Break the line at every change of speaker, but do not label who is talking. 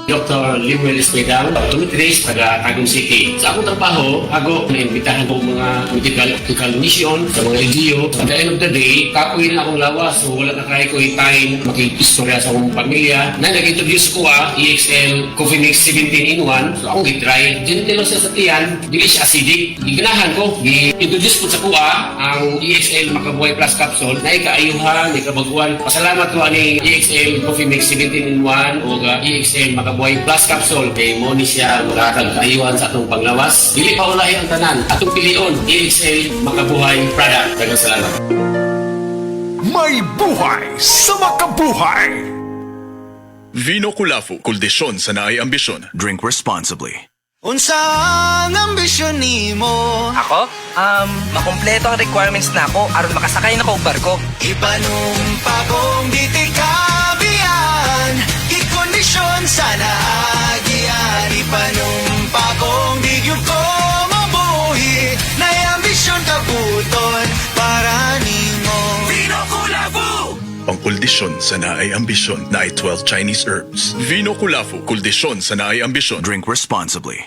Dr. Limuel Espedal, optometrist, taga Tagum City. Sa akong trabaho, ako naimbitahan ko mga medical mission sa mga LGU. At the end of the day, kapoy na akong lawas. So wala na kaya ko time makikistorya sa akong pamilya. Na nag-introduce ko EXL Coffee Mix 17 in 1. So akong gitry. Gentle siya sa tiyan, dili siya acidic. Giganahan ko, gi-introduce ko sa kuha ang EXL Makabuhay Plus Capsule na ikaayuhan, ikabaguan. Pasalamat ko ani EXL Coffee Mix 17 in 1 o EXL Makabuhay Plus Capsule. Kay mo ni siya makakag kaayuhan sa atong panglawas. Dili pa ulahi ang tanan. Atong pilion, EXL Makabuhay product. Daghang salamat.
May buhay sa makabuhay!
Vino Kulafu, kuldisyon sa naay ambisyon.
Drink responsibly.
Unsa ang ambisyon nimo?
Ako? Makumpleto ang requirements na ako aron makasakay na ko og barko.
Ipanumpa kong di tikabiyan, ikondisyon sa naagian. Ipanumpa kong di gyud ko mabuhi, na'y ambisyon kabuton para nimo. Vino Kulafu!
Ang kuldisyon sa naay ambisyon na ay 12 Chinese herbs. Vino Kulafu, kuldisyon sa naay ambisyon.
Drink responsibly.